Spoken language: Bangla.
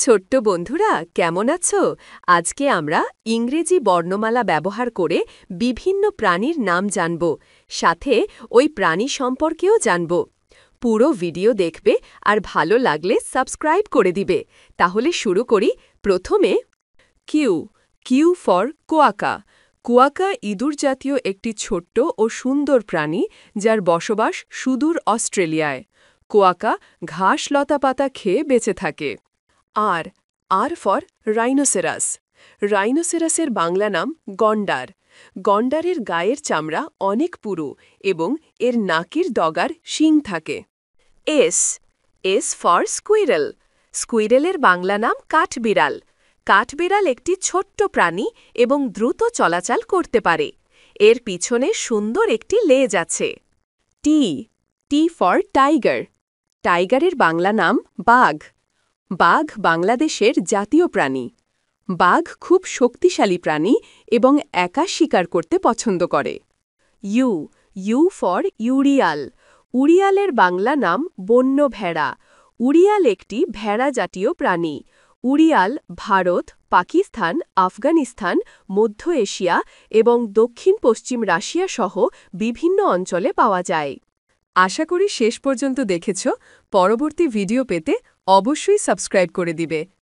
ছোট্ট বন্ধুরা কেমন আছো? আজকে আমরা ইংরেজি বর্ণমালা ব্যবহার করে বিভিন্ন প্রাণীর নাম জানব, সাথে ওই প্রাণী সম্পর্কেও জানব। পুরো ভিডিও দেখবে আর ভালো লাগলে সাবস্ক্রাইব করে দিবে। তাহলে শুরু করি। প্রথমে Q. Q for quokka. Quokka ইঁদুর জাতীয় একটি ছোট্ট ও সুন্দর প্রাণী, যার বসবাস সুদূর অস্ট্রেলিয়ায়। কোয়াকা ঘাস লতাপাতা খেয়ে বেঁচে থাকে। আর আর ফর রাইনোসেরাস। রাইনোসেরাসের বাংলা নাম গন্ডার। গন্ডারের গায়ের চামড়া অনেক পুরু এবং এর নাকের ডগার শিং থাকে। এস। S for squirrel. স্কুইরেলের বাংলা নাম কাঠবিড়াল। কাঠবিড়াল একটি ছোট্ট প্রাণী এবং দ্রুত চলাচল করতে পারে। এর পিছনে সুন্দর একটি লেজ আছে। টি। T for tiger. টাইগারের বাংলা নাম বাঘ। বাঘ বাংলাদেশের জাতীয় প্রাণী। বাঘ খুব শক্তিশালী প্রাণী এবং একা শিকার করতে পছন্দ করে। ইউ। U for urial. উড়িয়ালের বাংলা নাম বন্য ভেড়া। উড়িয়াল একটি ভেড়া জাতীয় প্রাণী। উড়িয়াল ভারত, পাকিস্তান, আফগানিস্তান, মধ্য এশিয়া এবং দক্ষিণ পশ্চিম রাশিয়া সহ বিভিন্ন অঞ্চলে পাওয়া যায়। আশা করি শেষ পর্যন্ত দেখেছ। পরবর্তী ভিডিও পেতে অবশ্যই সাবস্ক্রাইব করে দিবে।